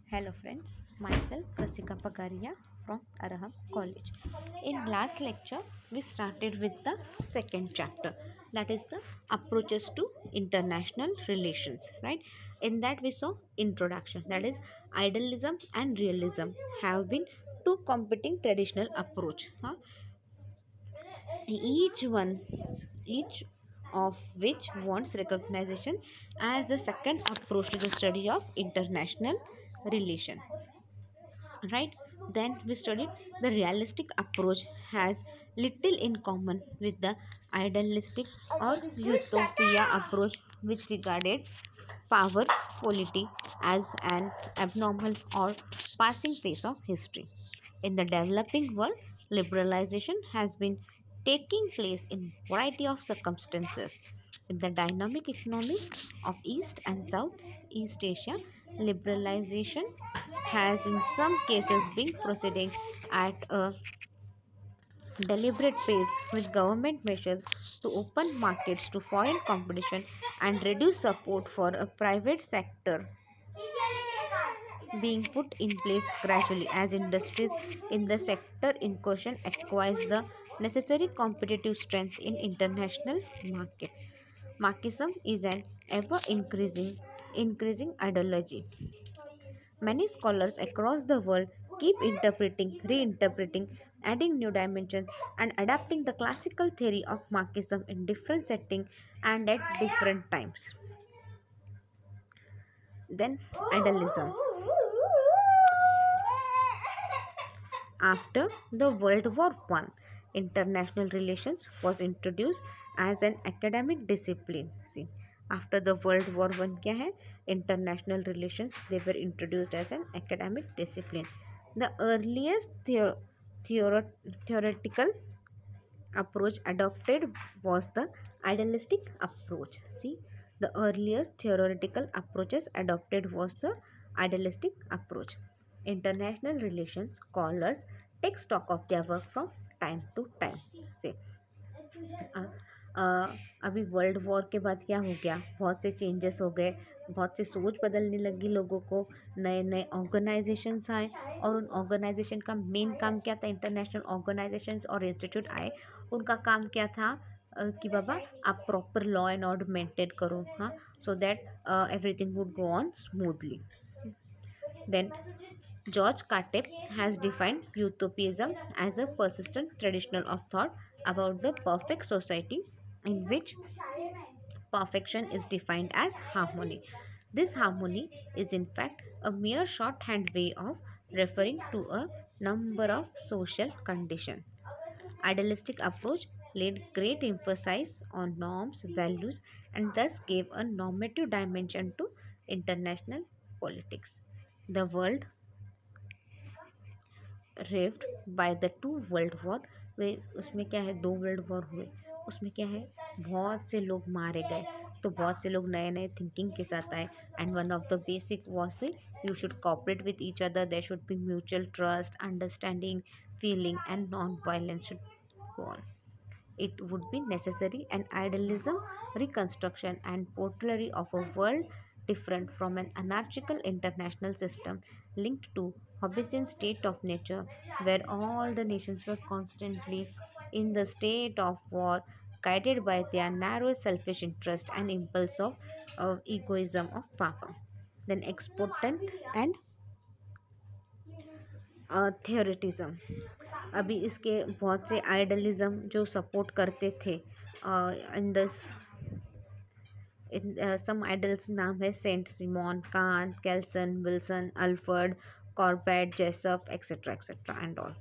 Hello friends, myself Rasika Pagaria from Araham College. In last lecture, we started with the second chapter, that is the approaches to international relations, right? In that we saw introduction, that is idealism and realism have been two competing traditional approach. Each one, each of which wants recognition as the second approach to the study of international relation, right? Then we studied the realistic approach has little in common with the idealistic or utopia approach, which regarded power polity as an abnormal or passing phase of history. In the developing world, liberalization has been taking place in variety of circumstances. In the dynamic economies of East and South East Asia, liberalization has in some cases been proceeding at a deliberate pace with government measures to open markets to foreign competition and reduce support for a private sector being put in place gradually as industries in the sector in question acquires the necessary competitive strength in international market. Marxism is an ever increasing ideology. Many scholars across the world keep interpreting, reinterpreting, adding new dimensions, and adapting the classical theory of Marxism in different settings and at different times. Then, idealism. After the World War I, international relations was introduced as an academic discipline. See, after the World War I, क्या है? International relations, they were introduced as an academic discipline. The earliest theoretical approach adopted was the idealistic approach. See, the earliest theoretical approaches adopted was the idealistic approach. International relations scholars take stock of their work from time to time. से अभी world war के बाद क्या हो गया, बहुत से changes हो गए, बहुत से सोच बदलने लगी लोगों को, नए नए ऑर्गेनाइजेशंस आए और उन ऑर्गेनाइजेशन का मेन काम क्या था? इंटरनेशनल ऑर्गेनाइजेशंस और इंस्टीट्यूट आए, उनका काम क्या था कि बाबा आप proper law and order maintain करो, हाँ, so that everything would go on smoothly. Then George Cartep has defined utopianism as a persistent tradition of thought about the perfect society in which perfection is defined as harmony. This harmony is in fact a mere shorthand way of referring to a number of social conditions. Idealistic approach laid great emphasis on norms, values, and thus gave a normative dimension to international politics. The world ravaged by the two world war, वे उसमें क्या है, दो world war हुए, उसमें क्या है, बहुत से लोग मारे गए, तो बहुत से लोग नए नए थिंकिंग के साथ आए. And one of the basic was the you should cooperate with each other, there should be mutual trust, understanding, feeling and non violence should go on. It would be necessary an idealism, reconstruction, and portrayal of a world different from an anarchical international system linked to Hobbesian state of nature, where all the nations were constantly in the state of war, guided by their narrow selfish interest and impulse of egoism of power. Then expotent and theoretism. अभी इसके बहुत से idealism जो support करते थे in the some idols नाम है Saint Simon, Kant, Kelsen, Wilson, Alfred, Corbett, Joseph, et cetera et cetera and all.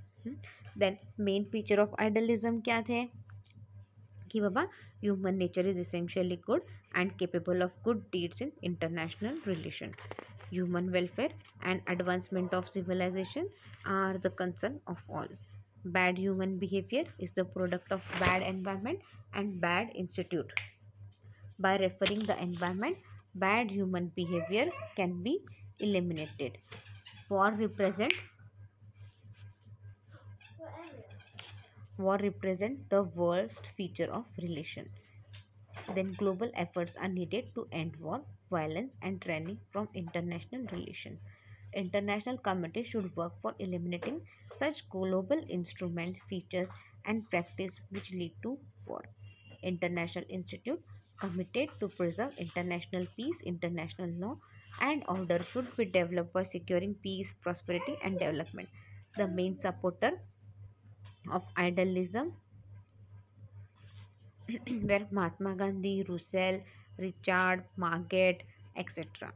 Then main feature of idealism क्या थे कि बाबा human nature is essentially good and capable of good deeds in international relation. Human welfare and advancement of civilization are the concern of all. Bad human behavior is the product of bad environment and bad institute. By referring the environment, bad human behavior can be eliminated. War represent the worst feature of relation. Then global efforts are needed to end war, violence, and training from international relations. International committee should work for eliminating such global instrument features and practice which lead to war. International institute committed to preserve international peace, international law and order should be developed for securing peace, prosperity and development. The main supporter of idealism were Mahatma Gandhi, Russell, Richard, Margaret, etc.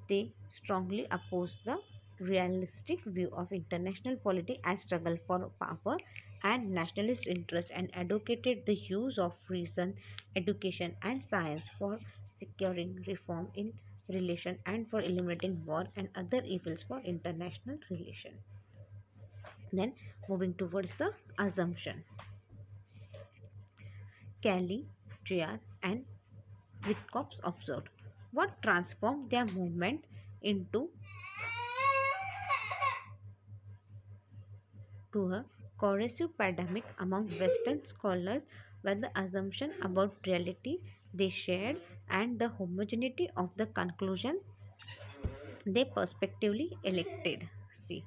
They strongly opposed the realistic view of international polity as struggle for power and nationalist interest and advocated the use of reason, education and science for securing reform in relation and for eliminating war and other evils for international relation. Then moving towards the assumption. Kelly, Trier and Wittkopf observed what transformed their movement into a corrosive pandemic among Western scholars were the assumption about reality they shared and the homogeneity of the conclusion they prospectively elected. See,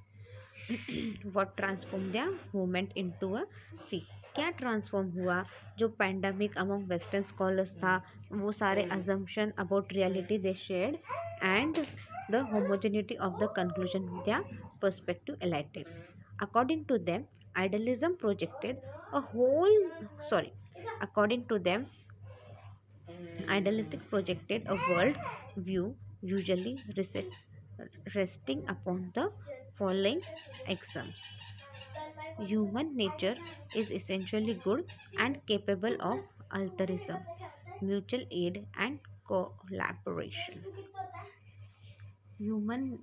what transformed their movement into a see क्या transform हुआ जो pandemic among western scholars था वो सारे assumption about reality they shared and the homogeneity of the conclusion their perspective elicited. According to them, idealism projected a whole sorry according to them idealistic projected a world view usually resting upon the following axioms. Human nature is essentially good and capable of altruism, mutual aid, and collaboration. Human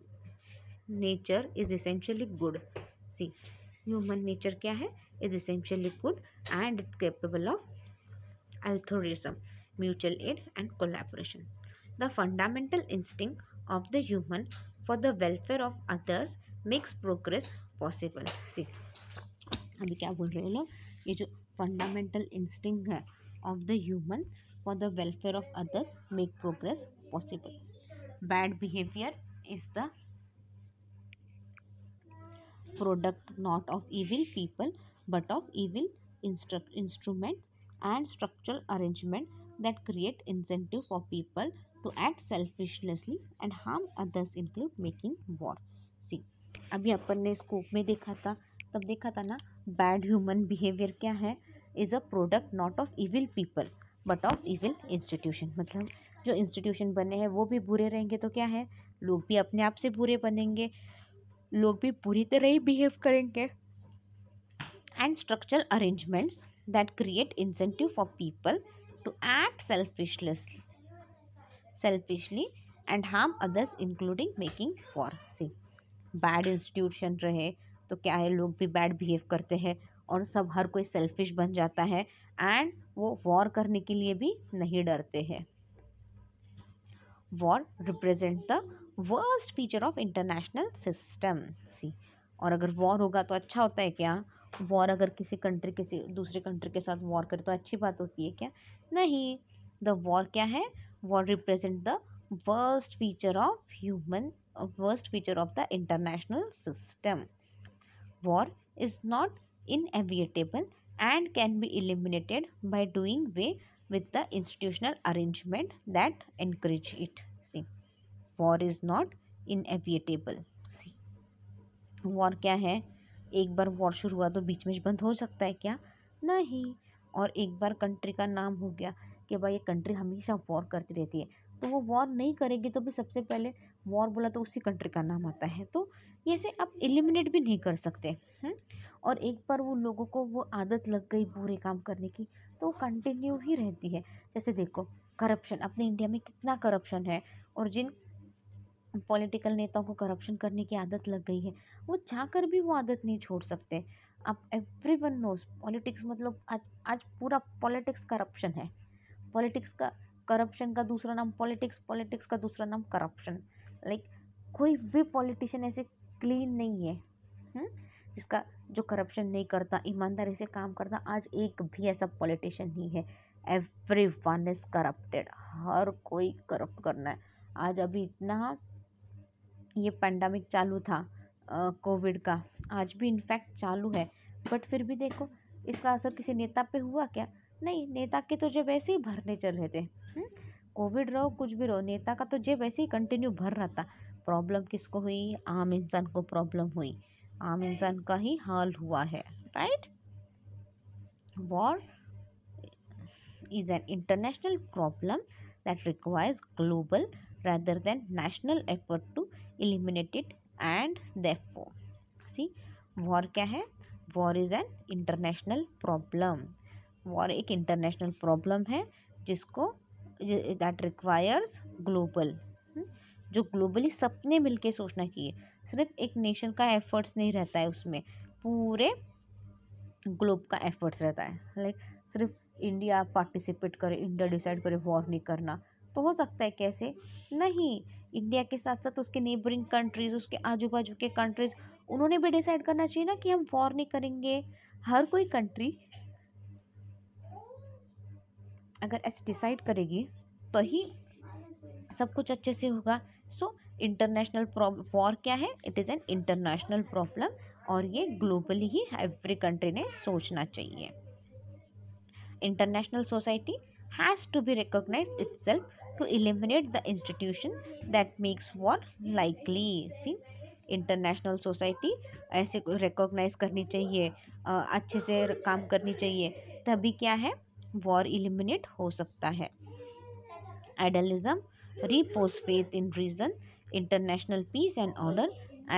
nature is essentially good. See, human nature क्या है? Is essentially good and it's capable of altruism, mutual aid, and collaboration. The fundamental instinct of the human for the welfare of others makes progress possible. See, अभी क्या बोल रहे हैं लोग ये जो फंडामेंटल इंस्टिंक्ट है of the human for the welfare of others make progress possible bad behaviour is the product not of evil people but of evil instruments and structural arrangement that create incentive for people to act selfishly and harm others include making war. See, अभी अपन ने scope में देखा था तब देखा था ना bad human behaviour क्या है is a product not of evil people but of evil institution मतलब जो इंस्टीट्यूशन बने हैं वो भी बुरे रहेंगे तो क्या है लोग भी अपने आप से बुरे बनेंगे लोग भी पूरी तरह ही बिहेव करेंगे and structural arrangements that create incentive for people to act selfishly and harm others including making war. See, bad institution रहे तो क्या है लोग भी बैड बिहेव करते हैं और सब हर कोई सेल्फिश बन जाता है एंड वो वॉर करने के लिए भी नहीं डरते हैं. War represent the worst feature of international system. See, और अगर वॉर होगा तो अच्छा होता है क्या? वॉर अगर किसी कंट्री किसी दूसरे कंट्री के साथ वॉर करे तो अच्छी बात होती है क्या? नहीं. द वॉर क्या है? War represent the worst feature of the international system. War is not inevitable and can be eliminated by doing away with the institutional arrangement that encourage it. See, war is not inevitable. See, war क्या है? एक बार war शुरू हुआ तो बीच में बंद हो सकता है क्या? नहीं. और एक बार कंट्री का नाम हो गया कि भाई ये कंट्री हमेशा वॉर करती रहती है तो वो वॉर नहीं करेगी तो भी सबसे पहले वॉर बोला तो उसी कंट्री का नाम आता है तो ये से आप एलिमिनेट भी नहीं कर सकते. और एक बार वो लोगों को वो आदत लग गई बुरे काम करने की तो वो कंटिन्यू ही रहती है. जैसे देखो करप्शन अपने इंडिया में कितना करप्शन है और जिन पॉलिटिकल नेताओं को करप्शन करने की आदत लग गई है वो चाहकर भी वो आदत नहीं छोड़ सकते. अब एवरीवन नोज पॉलिटिक्स मतलब आज पूरा पॉलिटिक्स करप्शन है. पॉलिटिक्स का करप्शन का दूसरा नाम पॉलिटिक्स पॉलिटिक्स का दूसरा नाम करप्शन. लाइक कोई भी पॉलिटिशियन ऐसे क्लीन नहीं है जिसका जो करप्शन नहीं करता ईमानदारी से काम करता. आज एक भी ऐसा पॉलिटिशियन नहीं है. Everyone is corrupted. हर कोई करप्ट करना है. आज अभी इतना ये पेंडेमिक चालू था कोविड का, आज भी इनफैक्ट चालू है, बट फिर भी देखो इसका असर किसी नेता पे हुआ क्या? नहीं, नेता के तो जेब ऐसे ही भरने चल रहे थे। कोविड रहो कुछ भी रहो, नेता का तो जेब ऐसे ही कंटिन्यू भर रहा था। प्रॉब्लम किसको हुई? आम इंसान को प्रॉब्लम हुई, आम इंसान का ही हाल हुआ है, right. War is an international problem that requires global rather than national effort to eliminate it, and therefore see, war क्या है? War is an international problem. War एक international problem है जिसको that requires global, जो globally सबने मिलके सोचना चाहिए। सिर्फ एक नेशन का एफर्ट्स नहीं रहता है उसमें, पूरे ग्लोब का एफर्ट्स रहता है। लाइक सिर्फ इंडिया पार्टिसिपेट करे, इंडिया डिसाइड करे वॉर नहीं करना, तो हो सकता है? कैसे नहीं, इंडिया के साथ साथ उसके नेबरिंग कंट्रीज, उसके आजू बाजू के कंट्रीज, उन्होंने भी डिसाइड करना चाहिए ना कि हम वॉर नहीं करेंगे। हर कोई कंट्री अगर ऐसे डिसाइड करेगी तो ही सब कुछ अच्छे से होगा। सो इंटरनेशनल वॉर क्या है? It is an international problem, और ये ग्लोबली ही एवरी कंट्री ने सोचना चाहिए। International society has to be recognized itself to eliminate the institution that makes war likely. See, international society ऐसे रिकॉग्नाइज करनी चाहिए, अच्छे से काम करनी चाहिए, तभी क्या है, वॉर इलिमिनेट हो सकता है। Idealism repose faith in reason, international peace and order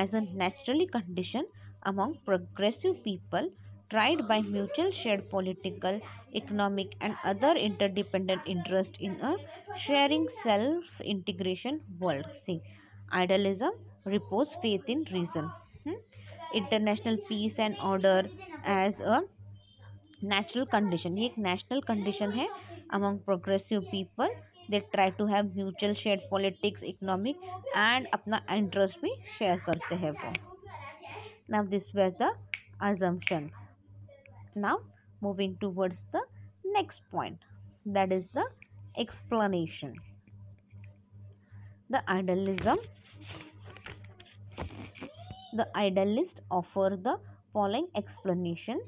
as a naturally condition among progressive people tried by mutual shared political, economic and other interdependent interest in a sharing self-integration world. See, idealism repose faith in reason. International peace and order as a natural condition, ये एक national condition है among progressive people, they try to have mutual share politics, economic and अपना interest भी share करते हैं वो। Now this were the assumptions. Now moving towards the next point, that is the explanation. The idealist offer the following explanation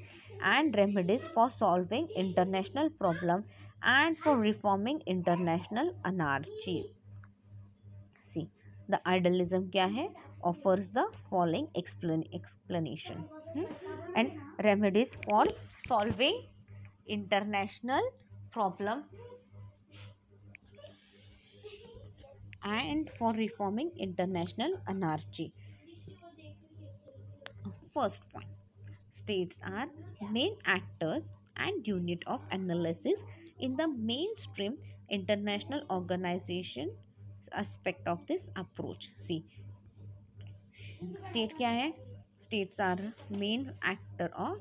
and remedies for solving international problem and for reforming international anarchy. See, the idealism क्या है? Offers the following explanation and remedies for solving international problem and for reforming international anarchy. First point, states are main actors and unit of analysis in the mainstream international organization aspect of this approach. See, state क्या है? States are main actor और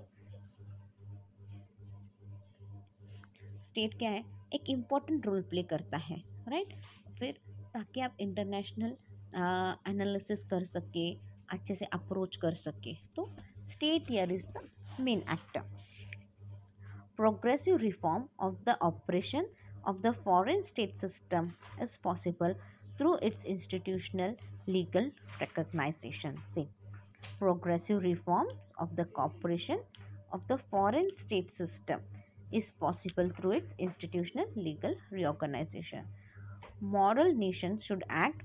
state क्या है? एक important role play करता है, right. फिर ताकि आप इंटरनेशनल एनालिसिस कर सके, अच्छे से अप्रोच कर सके, तो state here is the main actor. Progressive reform of the operation of the foreign state system is possible through its institutional legal recognition. See, progressive reform of the cooperation of the foreign state system is possible through its institutional legal reorganization. Moral nations should act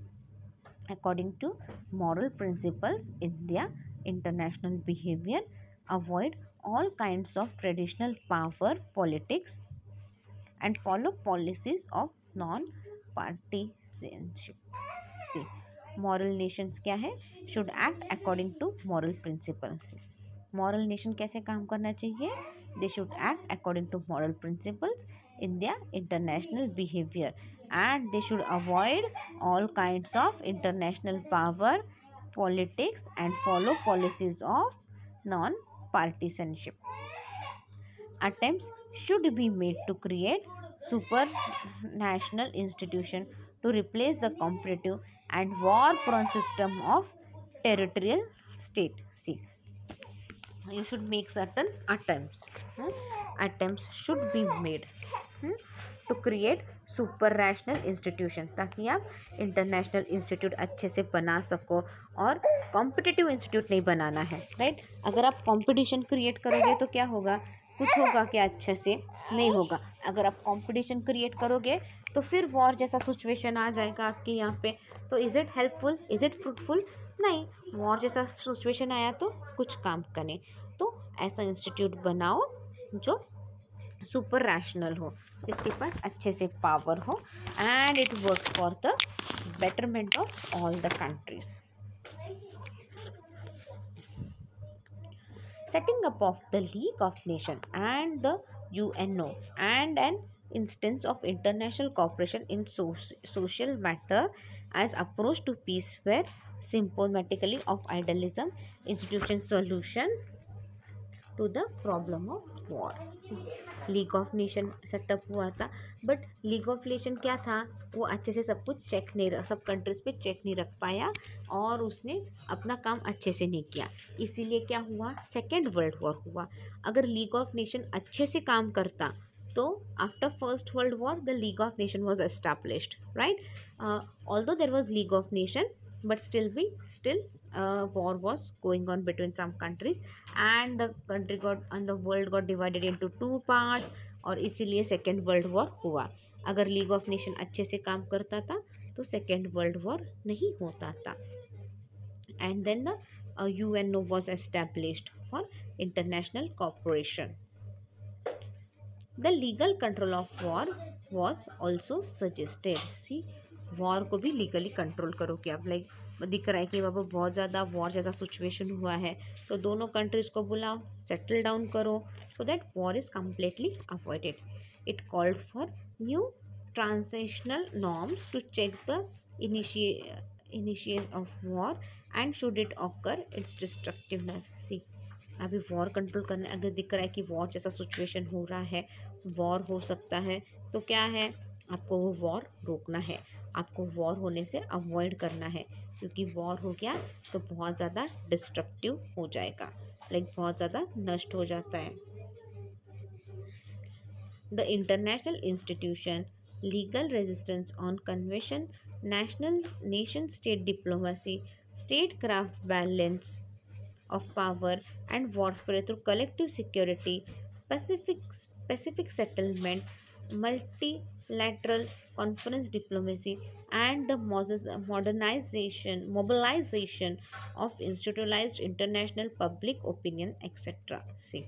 according to moral principles in their international behavior, avoid all kinds of traditional power politics, and follow policies of non-partisanship. See, moral nations क्या है? Should act according to moral principles. Moral nation कैसे काम करना चाहिए? They should act according to moral principles in their international behavior, and they should avoid all kinds of international power politics and follow policies of non-partisanship. Attempts should be made to create supranational institution to replace the competitive and war-prone system of territorial state. See, you should make certain attempts. Attempts should be made to create super rational institution, ताकि आप international institute अच्छे से बना सको, और competitive institute नहीं बनाना है, right. अगर आप कंपटीशन क्रिएट करोगे तो क्या होगा, कुछ होगा क्या, अच्छे से नहीं होगा। अगर आप कंपटीशन क्रिएट करोगे तो फिर वॉर जैसा सिचुएशन आ जाएगा आपके यहाँ पे, तो is it helpful, is it fruitful? नहीं। वॉर जैसा सिचुएशन आया तो कुछ काम करें। तो ऐसा इंस्टीट्यूट बनाओ जो सुपर रैशनल हो, जिसके पास अच्छे से पावर हो, and it work for the betterment of all the countries. Setting up of the League of Nations and the UNO and an instance of international cooperation in social matter as approach to peace were symptomatically of idealism, institution solution to the problem of war. League of nation setup हुआ था, but league of nation क्या था, वो अच्छे से सब कुछ check नहीं रख, सब कंट्रीज पे चेक नहीं रख पाया, और उसने अपना काम अच्छे से नहीं किया, इसीलिए क्या हुआ, सेकेंड वर्ल्ड वॉर हुआ। अगर लीग ऑफ नेशन अच्छे से काम करता तो after first world war the league of nation was established, right. Although there was league of nation, but still war was going on between some countries, and the world got divided into two parts, और इसीलिए second world war हुआ। अगर league of nation अच्छे से काम करता था तो सेकेंड वर्ल्ड वॉर नहीं होता था। And then the UNO was established for international cooperation. The legal control of war was also suggested. See, war को भी लीगली कंट्रोल करो कि आप, लाइक दिख रहा है कि बाबा बहुत ज़्यादा वॉर जैसा सिचुएशन हुआ है, तो दोनों कंट्रीज़ को बुलाओ, सेटल डाउन करो, so that war is completely avoided. It called for new transitional norms to check the initiate of war and should it occur its destructiveness. See, अभी वॉर कंट्रोल करने, अगर दिख रहा है कि वॉर जैसा सिचुएशन हो रहा है, वॉर हो सकता है, तो क्या है, आपको वो वॉर रोकना है, आपको वॉर होने से अवॉइड करना है, क्योंकि वॉर हो गया तो बहुत ज़्यादा डिस्ट्रक्टिव हो जाएगा, लाइक बहुत ज़्यादा नष्ट हो जाता है। The international institution, legal resistance on convention, national nation state diplomacy, statecraft balance of power and warfare through collective security, pacific settlement, multilateral conference diplomacy, and the mobilization of institutionalized international public opinion, etc. See,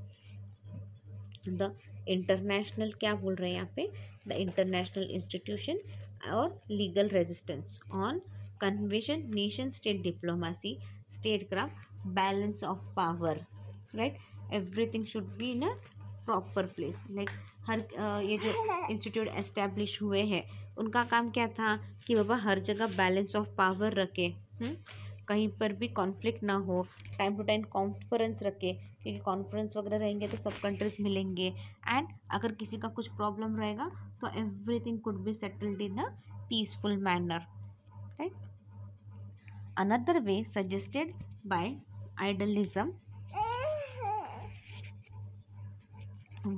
the international क्या बोल रहे हैं यहाँ पे, the international institution और legal resistance on convention, nation state diplomacy, statecraft, balance of power, right. Everything should be in a proper place, like हर ये जो इंस्टीट्यूट एस्टेब्लिश हुए हैं उनका काम क्या था कि बाबा हर जगह बैलेंस ऑफ पावर रखे, कहीं पर भी कॉन्फ्लिक्ट ना हो, टाइम टू टाइम कॉन्फ्रेंस रखे, क्योंकि कॉन्फ्रेंस वगैरह रहेंगे तो सब कंट्रीज मिलेंगे, एंड अगर किसी का कुछ प्रॉब्लम रहेगा तो everything could be settled in a peaceful manner, right. Another way suggested by idealism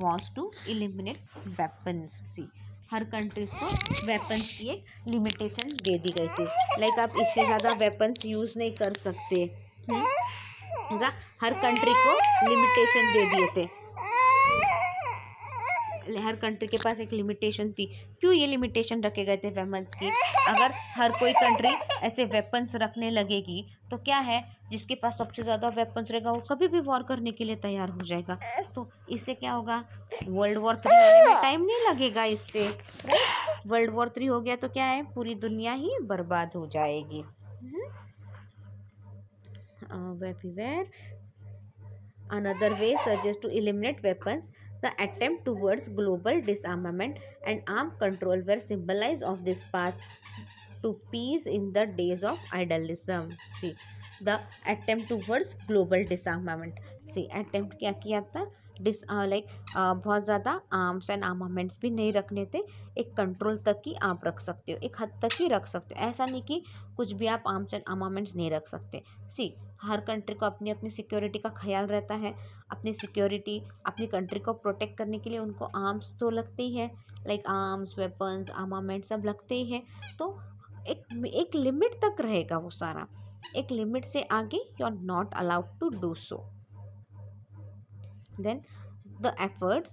was to eliminate weapons. See, her countries को वेपन्स की एक लिमिटेशन दे दी गई थी, लाइक आप इससे ज़्यादा वेपन्स यूज़ नहीं कर सकते, हर कंट्री को लिमिटेशन दे दिए थे, हर कंट्री के पास एक लिमिटेशन थी। क्यों ये लिमिटेशन रखे गए थे वेपन्स की, अगर हर कोई कंट्री ऐसे वेपन्स रखने लगेगी तो क्या है, जिसके पास सबसे ज़्यादा वेपन्स रहेगा वो कभी भी वॉर करने के लिए तैयार हो जाएगा, तो इससे क्या होगा, वर्ल्ड वॉर 3 होने में टाइम नहीं लगेगा इससे, राइट। वर्ल्ड वॉर 3 हो गया तो क्या है, पूरी दुनिया ही बर्बाद हो जाएगी। Another way suggests to eliminate weapons. The attempt towards global disarmament and armed control were symbolized of this path to peace in the days of idealism. See, the attempt towards global disarmament. See, attempt क्या किया था, बहुत ज़्यादा arms and armaments भी नहीं रखने थे। एक कंट्रोल तक ही आप रख सकते हो, एक हद तक ही रख सकते हो। ऐसा नहीं कि कुछ भी आप आर्म्स एंड आर्मामेंट्स नहीं रख सकते। सी, हर कंट्री को अपनी अपनी सिक्योरिटी का ख्याल रहता है। अपनी सिक्योरिटी, अपनी कंट्री को प्रोटेक्ट करने के लिए उनको आर्म्स तो लगते ही है, लाइक आर्म्स, वेपन्स, आर्मामेंट सब लगते ही है। तो एक लिमिट तक रहेगा वो सारा। एक लिमिट से आगे you are not allowed to do so. Then the efforts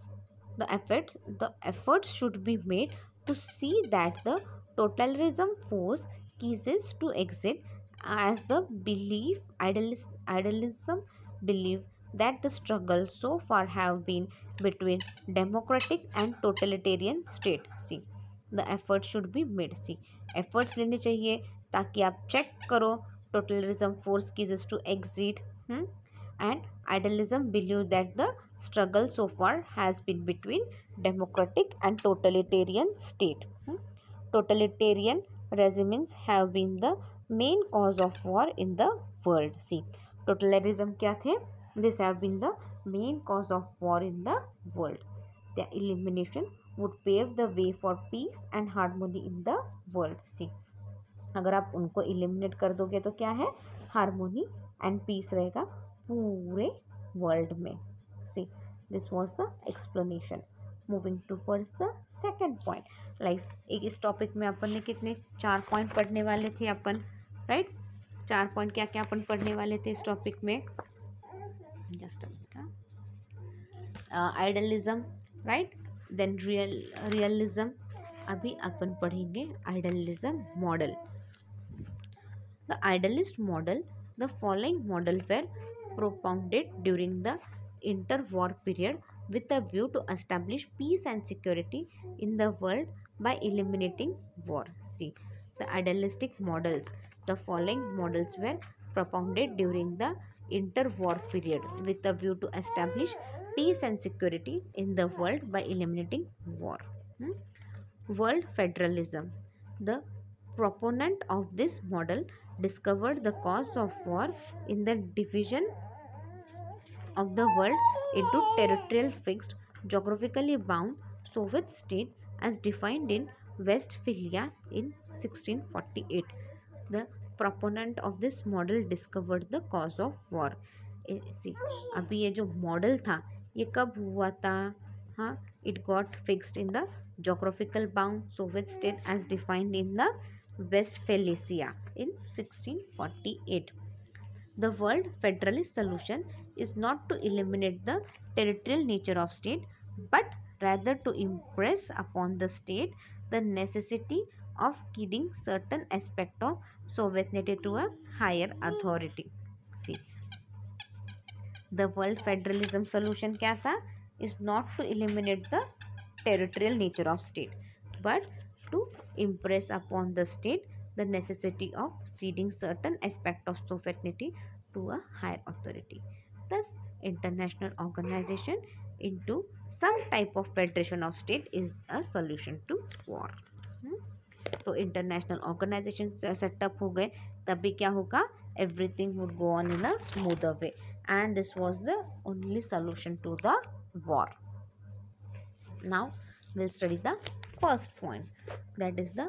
the efforts should be made to see that the totalitarianism force ceases to exist, as the idealism believe that the struggle so far have been between democratic and totalitarian state. See, the efforts should be made. See, efforts लेने चाहिए ताकि आप check करो totalitarianism force ceases to exist, and idealism believe that the struggle so far has been between democratic and totalitarian state. Totalitarian regimes have been the main cause of war in the world. See, totalitarianism क्या थे? This have been the main cause of war in the world. Their elimination would pave the way for peace and harmony in the world. See, अगर आप उनको eliminate कर दोगे तो क्या है? हार्मोनी एंड पीस रहेगा पूरे वर्ल्ड में. See, this was the explanation. Moving towards the second point. Like इस टॉपिक में अपन ने कितने 4 पॉइंट पढ़ने वाले थे अपन, राइट? 4 पॉइंट क्या क्या अपन पढ़ने वाले थे इस टॉपिक में? Just idealism, right? Then realism. अभी अपन पढ़ेंगे idealism model. The idealist model. The following model were propounded during the interwar period with a view to establish peace and security in the world by eliminating war. See, the idealistic models. The following models were propounded during the interwar period with a view to establish peace and security in the world by eliminating war. World federalism. The proponent of this model discovered the cause of war in the division of the world into territorial fixed, geographically bound Soviet state as defined in Westphalia in 1648. The proponent of this model discovered the cause of war. See, अभी ये जो model था ये कब हुआ था? हाँ, it got fixed in the geographical bound Soviet state as defined in the Westphalia in 1648. The world federalist solution is not to eliminate the territorial nature of state, but rather to impress upon the state the necessity of giving certain aspect of sovereignty to a higher authority. See, the world federalism solution क्या था? Is not to eliminate the territorial nature of state, but to impress upon the state the necessity of ceding certain aspect of sovereignty to a higher authority. Thus, international organization into some type of federation of state is a solution to war. तो international organisation setup हो गए तभी क्या होगा? Everything would go on in a smoother way, and this was the only solution to the war. Now we'll study the first point, that is the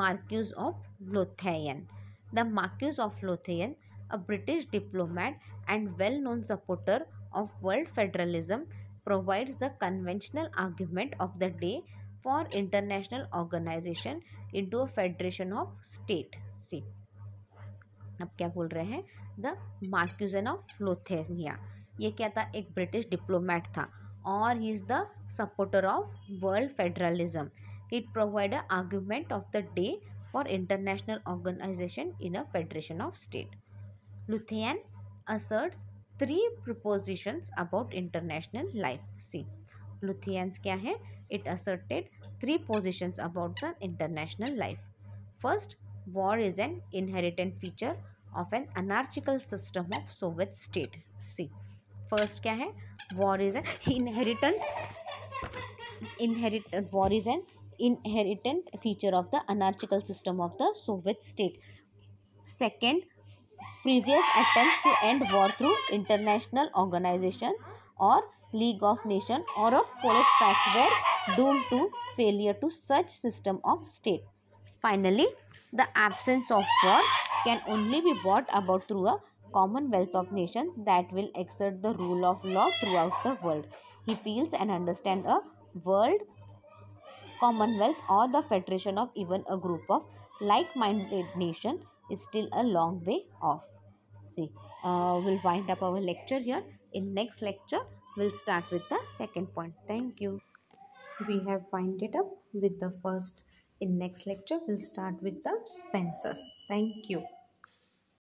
Marquis of Lothian. The Marquis of Lothian, a British diplomat and well-known supporter of world federalism, provides the conventional argument of the day for international organization into a federation of state. See, अब क्या बोल रहे हैं? The Marquess of Lothian. ये क्या था? एक British diplomat था और he is the supporter of world federalism. It provide a argument of the day for international organisation in a federation of state. Lothian asserts 3 propositions about international life. See, Lothian's क्या है? It asserted 3 positions about the international life. First, war is an inherent feature of an anarchical system of Soviet state. See, first क्या है? War is an inherent feature of the anarchical system of the Soviet state. Second, previous attempts to end war through international organization or League of Nations or a Politfact were doomed to failure to such system of state. Finally, the absence of war can only be brought about through a commonwealth of nations that will exert the rule of law throughout the world. He feels and understands a world commonwealth or the federation of even a group of like-minded nations is still a long way off. See, we'll wind up our lecture here. In next lecture, we'll start with the second point. Thank you. We have winded up with the first. In next lecture, we'll start with the Spencers. Thank you.